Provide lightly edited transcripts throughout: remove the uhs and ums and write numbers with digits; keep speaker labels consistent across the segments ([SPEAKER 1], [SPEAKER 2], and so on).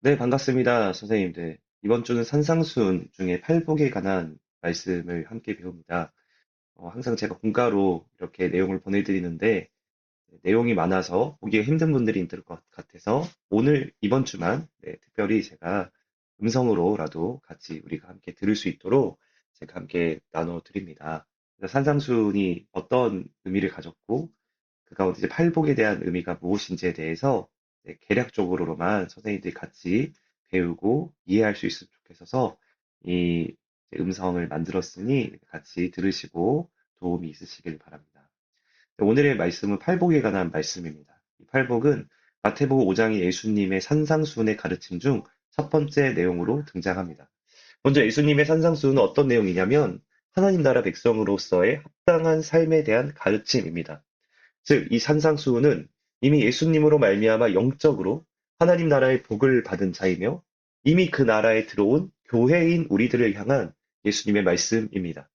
[SPEAKER 1] 네, 반갑습니다, 선생님들. 이번 주는 산상수훈 중에 팔복에 관한 말씀을 함께 배웁니다. 항상 제가 공가로 이렇게 내용을 보내드리는데, 내용이 많아서 보기가 힘든 분들이 있을 것 같아서, 오늘, 이번 주만, 특별히 제가 음성으로라도 같이 우리가 함께 들을 수 있도록 제가 함께 나눠드립니다. 그래서 산상수훈이 어떤 의미를 가졌고, 그 가운데 이제 팔복에 대한 의미가 무엇인지에 대해서 개략적으로만 선생님들이 같이 배우고 이해할 수 있으면 좋겠어서 이 이제 음성을 만들었으니 같이 들으시고 도움이 있으시길 바랍니다. 오늘의 말씀은 팔복에 관한 말씀입니다. 이 팔복은 마태복음 5장의 예수님의 산상수훈의 가르침 중 첫 번째 내용으로 등장합니다. 먼저 예수님의 산상수훈은 어떤 내용이냐면 하나님 나라 백성으로서의 합당한 삶에 대한 가르침입니다. 즉, 이 산상수훈은 이미 예수님으로 말미암아 영적으로 하나님 나라의 복을 받은 자이며 이미 그 나라에 들어온 교회인 우리들을 향한 예수님의 말씀입니다.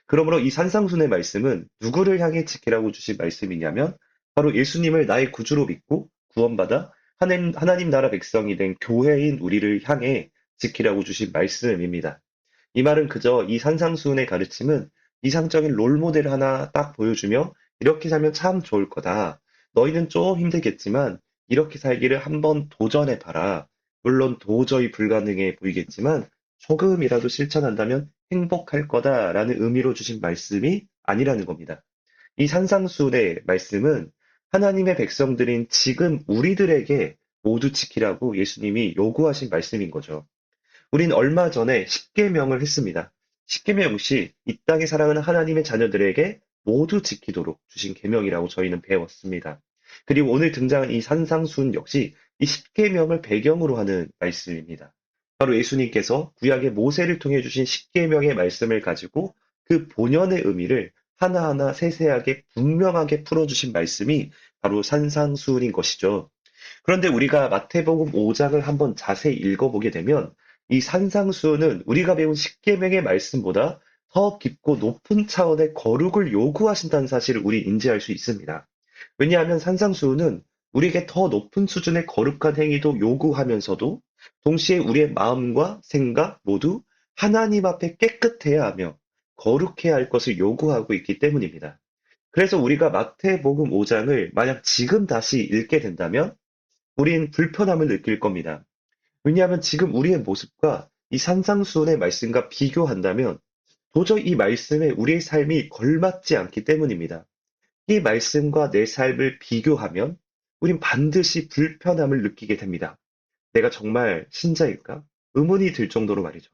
[SPEAKER 1] 그러므로 이 산상순의 말씀은 누구를 향해 지키라고 주신 말씀이냐면 바로 예수님을 나의 구주로 믿고 구원받아 하나님 나라 백성이 된 교회인 우리를 향해 지키라고 주신 말씀입니다. 이 말은 그저 이 산상수훈의 가르침은 이상적인 롤모델 하나 딱 보여주며 이렇게 살면 참 좋을 거다. 너희는 좀 힘들겠지만 이렇게 살기를 한번 도전해 봐라. 물론 도저히 불가능해 보이겠지만 조금이라도 실천한다면 행복할 거다라는 의미로 주신 말씀이 아니라는 겁니다. 이 산상수훈의 말씀은 하나님의 백성들인 지금 우리들에게 모두 지키라고 예수님이 요구하신 말씀인 거죠. 우린 얼마 전에 십계명을 했습니다. 십계명 역시 이 땅에 살아가는 하나님의 자녀들에게 모두 지키도록 주신 계명이라고 저희는 배웠습니다. 그리고 오늘 등장한 이 산상수훈 역시 이 십계명을 배경으로 하는 말씀입니다. 바로 예수님께서 구약의 모세를 통해 주신 십계명의 말씀을 가지고 그 본연의 의미를 하나하나 세세하게 분명하게 풀어주신 말씀이 바로 산상수훈인 것이죠. 그런데 우리가 마태복음 5장을 한번 자세히 읽어보게 되면 이 산상수훈은 우리가 배운 십계명의 말씀보다 더 깊고 높은 차원의 거룩을 요구하신다는 사실을 우리 인지할 수 있습니다. 왜냐하면 산상수훈은 우리에게 더 높은 수준의 거룩한 행위도 요구하면서도 동시에 우리의 마음과 생각 모두 하나님 앞에 깨끗해야 하며 거룩해야 할 것을 요구하고 있기 때문입니다. 그래서 우리가 마태복음 5장을 만약 지금 다시 읽게 된다면 우린 불편함을 느낄 겁니다. 왜냐하면 지금 우리의 모습과 이 산상수훈의 말씀과 비교한다면 도저히 이 말씀에 우리의 삶이 걸맞지 않기 때문입니다. 이 말씀과 내 삶을 비교하면 우린 반드시 불편함을 느끼게 됩니다. 내가 정말 신자일까? 의문이 들 정도로 말이죠.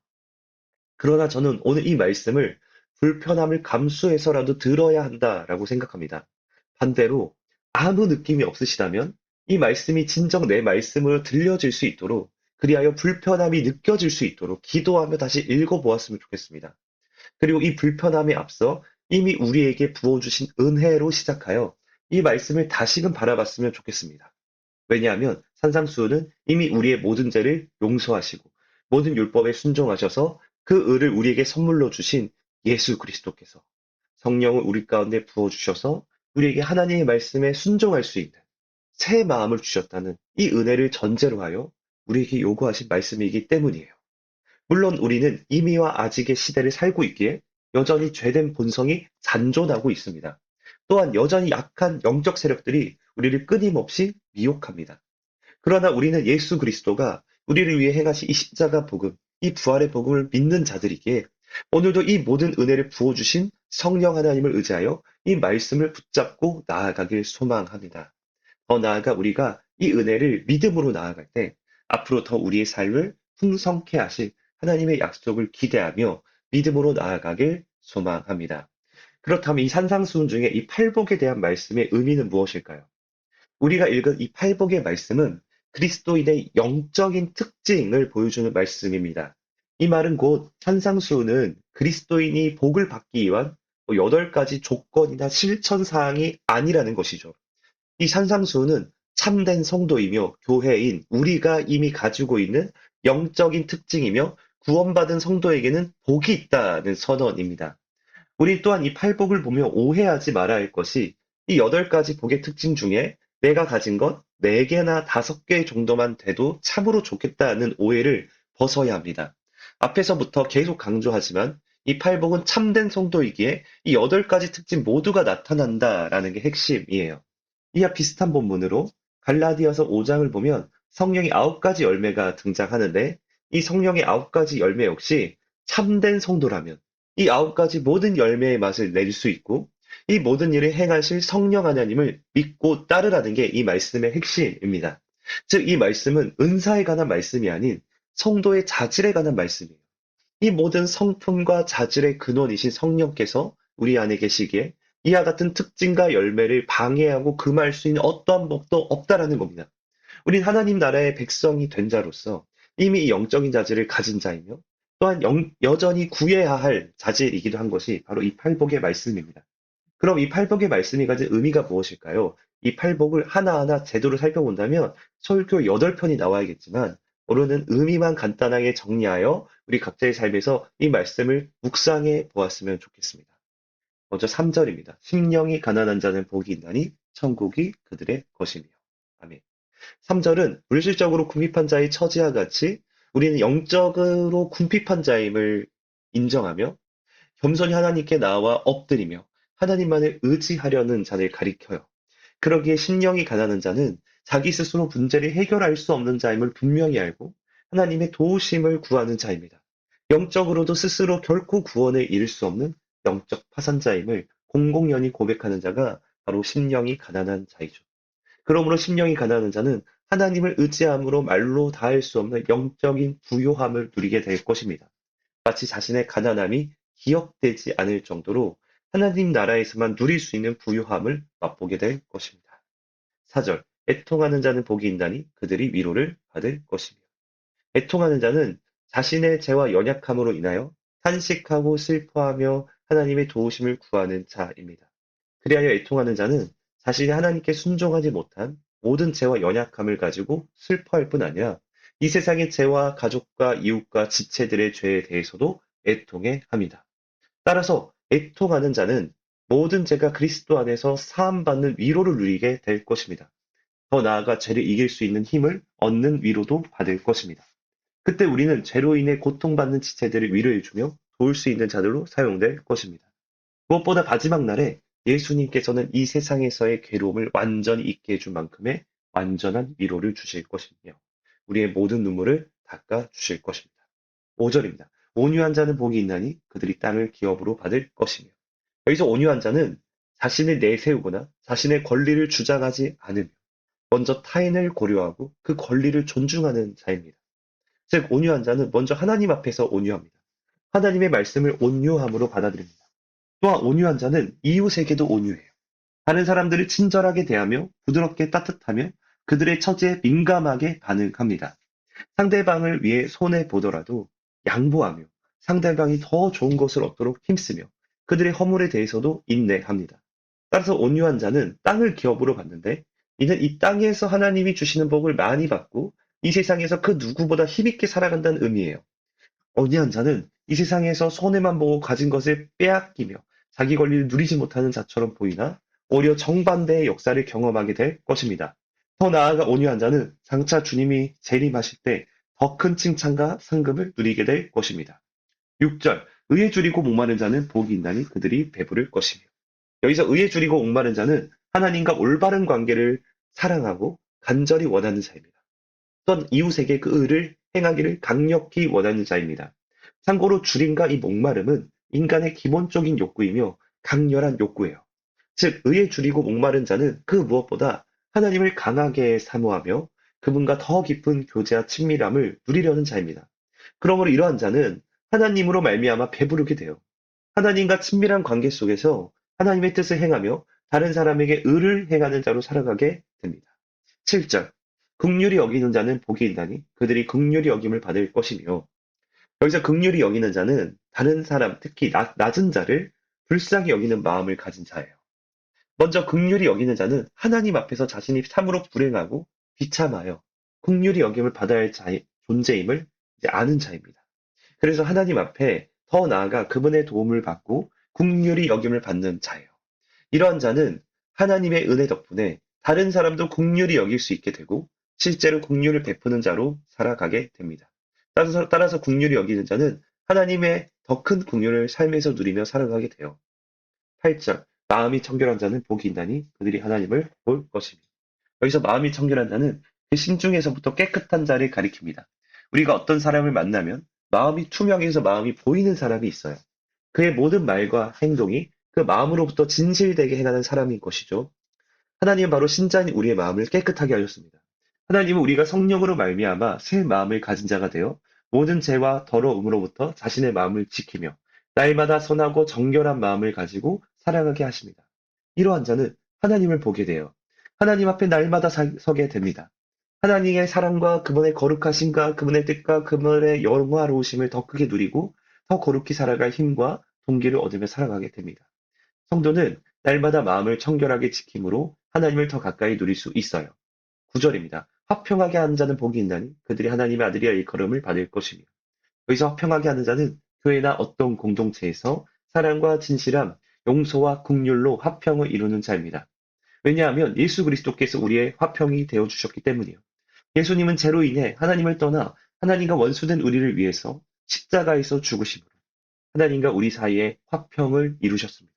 [SPEAKER 1] 그러나 저는 오늘 이 말씀을 불편함을 감수해서라도 들어야 한다라고 생각합니다. 반대로 아무 느낌이 없으시다면 이 말씀이 진정 내 말씀으로 들려질 수 있도록 그리하여 불편함이 느껴질 수 있도록 기도하며 다시 읽어보았으면 좋겠습니다. 그리고 이 불편함에 앞서 이미 우리에게 부어주신 은혜로 시작하여 이 말씀을 다시금 바라봤으면 좋겠습니다. 왜냐하면 산상수훈은 이미 우리의 모든 죄를 용서하시고 모든 율법에 순종하셔서 그 의를 우리에게 선물로 주신 예수 그리스도께서 성령을 우리 가운데 부어주셔서 우리에게 하나님의 말씀에 순종할 수 있는 새 마음을 주셨다는 이 은혜를 전제로 하여 우리에게 요구하신 말씀이기 때문이에요. 물론 우리는 이미와 아직의 시대를 살고 있기에 여전히 죄된 본성이 잔존하고 있습니다. 또한 여전히 약한 영적 세력들이 우리를 끊임없이 미혹합니다. 그러나 우리는 예수 그리스도가 우리를 위해 행하신 이 십자가 복음, 이 부활의 복음을 믿는 자들이기에 오늘도 이 모든 은혜를 부어주신 성령 하나님을 의지하여 이 말씀을 붙잡고 나아가길 소망합니다. 더 나아가 우리가 이 은혜를 믿음으로 나아갈 때 앞으로 더 우리의 삶을 풍성케 하실 하나님의 약속을 기대하며 믿음으로 나아가길 소망합니다. 그렇다면 이 산상수훈 중에 이 팔복에 대한 말씀의 의미는 무엇일까요? 우리가 읽은 이 팔복의 말씀은 그리스도인의 영적인 특징을 보여주는 말씀입니다. 이 말은 곧 산상수훈은 그리스도인이 복을 받기 위한 8가지 조건이나 실천 사항이 아니라는 것이죠. 이 산상수훈은 참된 성도이며 교회인 우리가 이미 가지고 있는 영적인 특징이며 구원받은 성도에게는 복이 있다는 선언입니다. 우리 또한 이 팔복을 보며 오해하지 말아야 할 것이 이 8가지 복의 특징 중에 내가 가진 것, 4개나 5개 정도만 돼도 참으로 좋겠다는 오해를 벗어야 합니다. 앞에서부터 계속 강조하지만 이 팔복은 참된 성도이기에 이 8가지 특징 모두가 나타난다라는 게 핵심이에요. 이와 비슷한 본문으로 갈라디아서 5장을 보면 성령의 9가지 열매가 등장하는데 이 성령의 9가지 열매 역시 참된 성도라면 이 9가지 모든 열매의 맛을 낼 수 있고 이 모든 일을 행하실 성령 하나님을 믿고 따르라는 게 이 말씀의 핵심입니다. 즉, 이 말씀은 은사에 관한 말씀이 아닌 성도의 자질에 관한 말씀이에요. 이 모든 성품과 자질의 근원이신 성령께서 우리 안에 계시기에 이와 같은 특징과 열매를 방해하고 금할 수 있는 어떠한 법도 없다라는 겁니다. 우린 하나님 나라의 백성이 된 자로서 이미 이 영적인 자질을 가진 자이며 또한 여전히 구해야 할 자질이기도 한 것이 바로 이 팔복의 말씀입니다. 그럼 이 팔복의 말씀이 가진 의미가 무엇일까요? 이 팔복을 하나하나 제대로 살펴본다면 설교 8편이 나와야겠지만 오늘은 의미만 간단하게 정리하여 우리 각자의 삶에서 이 말씀을 묵상해 보았으면 좋겠습니다. 먼저 3절입니다. 심령이 가난한 자는 복이 있나니 천국이 그들의 것이며. 아멘. 3절은 물질적으로 궁핍한 자의 처지와 같이 우리는 영적으로 궁핍한 자임을 인정하며 겸손히 하나님께 나와 엎드리며 하나님만을 의지하려는 자를 가리켜요. 그러기에 심령이 가난한 자는 자기 스스로 문제를 해결할 수 없는 자임을 분명히 알고 하나님의 도우심을 구하는 자입니다. 영적으로도 스스로 결코 구원을 이룰 수 없는 영적 파산자임을 공공연히 고백하는 자가 바로 심령이 가난한 자이죠. 그러므로 심령이 가난한 자는 하나님을 의지함으로 말로 다할 수 없는 영적인 부요함을 누리게 될 것입니다. 마치 자신의 가난함이 기억되지 않을 정도로 하나님 나라에서만 누릴 수 있는 부유함을 맛보게 될 것입니다. 4절, 애통하는 자는 복이 있나니 그들이 위로를 받을 것이며. 애통하는 자는 자신의 죄와 연약함으로 인하여 탄식하고 슬퍼하며 하나님의 도우심을 구하는 자입니다. 그리하여 애통하는 자는 자신이 하나님께 순종하지 못한 모든 죄와 연약함을 가지고 슬퍼할 뿐 아니라 이 세상의 죄와 가족과 이웃과 지체들의 죄에 대해서도 애통해 합니다. 따라서 애통하는 자는 모든 죄가 그리스도 안에서 사함받는 위로를 누리게 될 것입니다. 더 나아가 죄를 이길 수 있는 힘을 얻는 위로도 받을 것입니다. 그때 우리는 죄로 인해 고통받는 지체들을 위로해주며 도울 수 있는 자들로 사용될 것입니다. 무엇보다 마지막 날에 예수님께서는 이 세상에서의 괴로움을 완전히 잊게 해준 만큼의 완전한 위로를 주실 것이며 우리의 모든 눈물을 닦아 주실 것입니다. 5절입니다. 온유한 자는 복이 있나니 그들이 땅을 기업으로 받을 것이며. 여기서 온유한 자는 자신을 내세우거나 자신의 권리를 주장하지 않으며 먼저 타인을 고려하고 그 권리를 존중하는 자입니다. 즉 온유한 자는 먼저 하나님 앞에서 온유합니다. 하나님의 말씀을 온유함으로 받아들입니다. 또한 온유한 자는 이웃에게도 온유해요. 다른 사람들을 친절하게 대하며 부드럽게 따뜻하며 그들의 처지에 민감하게 반응합니다. 상대방을 위해 손해보더라도 양보하며 상대방이 더 좋은 것을 얻도록 힘쓰며 그들의 허물에 대해서도 인내합니다. 따라서 온유한 자는 땅을 기업으로 받는데 이는 이 땅에서 하나님이 주시는 복을 많이 받고 이 세상에서 그 누구보다 힘있게 살아간다는 의미예요. 온유한 자는 이 세상에서 손해만 보고 가진 것을 빼앗기며 자기 권리를 누리지 못하는 자처럼 보이나 오히려 정반대의 역사를 경험하게 될 것입니다. 더 나아가 온유한 자는 장차 주님이 재림하실 때 더 큰 칭찬과 상급을 누리게 될 것입니다. 6절, 의에 줄이고 목마른 자는 복이 있나니 그들이 배부를 것이며. 여기서 의에 줄이고 목마른 자는 하나님과 올바른 관계를 사랑하고 간절히 원하는 자입니다. 또한 이웃에게 그 의를 행하기를 강력히 원하는 자입니다. 참고로 줄임과 이 목마름은 인간의 기본적인 욕구이며 강렬한 욕구예요. 즉, 의에 줄이고 목마른 자는 그 무엇보다 하나님을 강하게 사모하며 그분과 더 깊은 교제와 친밀함을 누리려는 자입니다. 그러므로 이러한 자는 하나님으로 말미암아 배부르게 돼요. 하나님과 친밀한 관계 속에서 하나님의 뜻을 행하며 다른 사람에게 의를 행하는 자로 살아가게 됩니다. 7절. 긍휼히 여기는 자는 복이 있나니 그들이 긍휼히 여김을 받을 것이며. 여기서 긍휼히 여기는 자는 다른 사람, 특히 낮은 자를 불쌍히 여기는 마음을 가진 자예요. 먼저 긍휼히 여기는 자는 하나님 앞에서 자신이 참으로 불행하고 비참하여 긍휼히 여김을 받아야 할 존재임을 이제 아는 자입니다. 그래서 하나님 앞에 더 나아가 그분의 도움을 받고 긍휼히 여김을 받는 자예요. 이러한 자는 하나님의 은혜 덕분에 다른 사람도 긍휼히 여길 수 있게 되고 실제로 긍휼을 베푸는 자로 살아가게 됩니다. 따라서 긍휼히 여기는 자는 하나님의 더 큰 긍휼을 삶에서 누리며 살아가게 돼요. 8절 마음이 청결한 자는 복이 있나니 그들이 하나님을 볼 것입니다. 여기서 마음이 청결한 자는 그 심중에서부터 깨끗한 자를 가리킵니다. 우리가 어떤 사람을 만나면 마음이 투명해서 마음이 보이는 사람이 있어요. 그의 모든 말과 행동이 그 마음으로부터 진실되게 행하는 사람인 것이죠. 하나님은 바로 신자인 우리의 마음을 깨끗하게 하셨습니다. 하나님은 우리가 성령으로 말미암아 새 마음을 가진 자가 되어 모든 죄와 더러움으로부터 자신의 마음을 지키며 날마다 선하고 정결한 마음을 가지고 살아가게 하십니다. 이러한 자는 하나님을 보게 되어 하나님 앞에 날마다 서게 됩니다. 하나님의 사랑과 그분의 거룩하심과 그분의 뜻과 그분의 영화로우심을 더 크게 누리고 더 거룩히 살아갈 힘과 동기를 얻으며 살아가게 됩니다. 성도는 날마다 마음을 청결하게 지킴으로 하나님을 더 가까이 누릴 수 있어요. 9절입니다. 화평하게 하는 자는 복이 있나니 그들이 하나님의 아들이야 일컬음을 받을 것이며. 여기서 화평하게 하는 자는 교회나 어떤 공동체에서 사랑과 진실함, 용서와 긍휼로 화평을 이루는 자입니다. 왜냐하면 예수 그리스도께서 우리의 화평이 되어 주셨기 때문이요. 예수님은 죄로 인해 하나님을 떠나 하나님과 원수된 우리를 위해서 십자가에서 죽으심으로 하나님과 우리 사이에 화평을 이루셨습니다.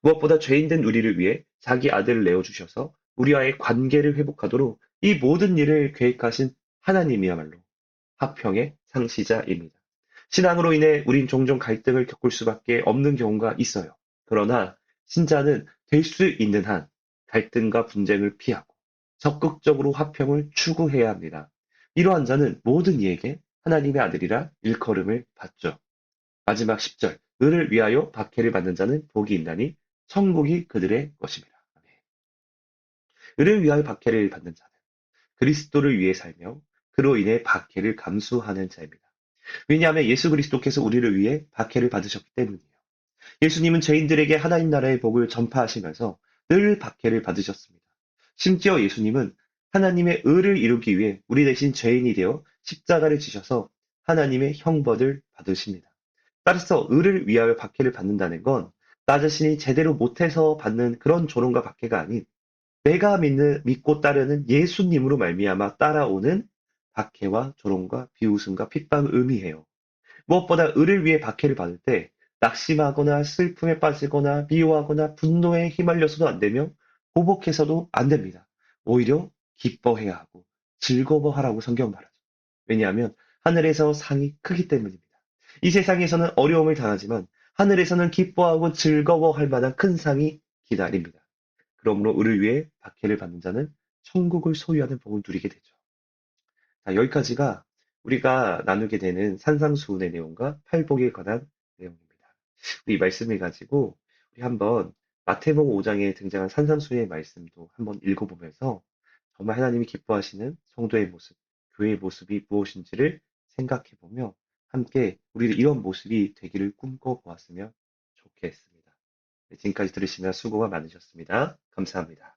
[SPEAKER 1] 무엇보다 죄인된 우리를 위해 자기 아들을 내어주셔서 우리와의 관계를 회복하도록 이 모든 일을 계획하신 하나님이야말로 화평의 상시자입니다. 신앙으로 인해 우린 종종 갈등을 겪을 수밖에 없는 경우가 있어요. 그러나 신자는 될 수 있는 한 갈등과 분쟁을 피하고 적극적으로 화평을 추구해야 합니다. 이러한 자는 모든 이에게 하나님의 아들이라 일컬음을 받죠. 마지막 10절. 을을 위하여 박해를 받는 자는 복이 있나니 천국이 그들의 것입니다. 아멘. 을을 위하여 박해를 받는 자는 그리스도를 위해 살며 그로 인해 박해를 감수하는 자입니다. 왜냐하면 예수 그리스도께서 우리를 위해 박해를 받으셨기 때문이에요. 예수님은 죄인들에게 하나님 나라의 복을 전파하시면서 늘 박해를 받으셨습니다. 심지어 예수님은 하나님의 의를 이루기 위해 우리 대신 죄인이 되어 십자가를 지셔서 하나님의 형벌을 받으십니다. 따라서 의를 위하여 박해를 받는다는 건 나 자신이 제대로 못해서 받는 그런 조롱과 박해가 아닌 내가 믿고 따르는 예수님으로 말미암아 따라오는 박해와 조롱과 비웃음과 핍박을 의미해요. 무엇보다 의를 위해 박해를 받을 때 낙심하거나 슬픔에 빠지거나 미워하거나 분노에 휘말려서도 안 되며 보복해서도 안 됩니다. 오히려 기뻐해야 하고 즐거워하라고 성경 말하죠. 왜냐하면 하늘에서 상이 크기 때문입니다. 이 세상에서는 어려움을 당하지만 하늘에서는 기뻐하고 즐거워할 만한 큰 상이 기다립니다. 그러므로 의를 위해 박해를 받는 자는 천국을 소유하는 복을 누리게 되죠. 자, 여기까지가 우리가 나누게 되는 산상수훈의 내용과 팔복에 관한 내용입니다. 우리 이 말씀을 가지고 우리 한번 마태복음 5장에 등장한 산상수훈의 말씀도 한번 읽어보면서 정말 하나님이 기뻐하시는 성도의 모습, 교회의 모습이 무엇인지를 생각해보며 함께 우리 이런 모습이 되기를 꿈꿔보았으면 좋겠습니다. 네, 지금까지 들으시며 수고가 많으셨습니다. 감사합니다.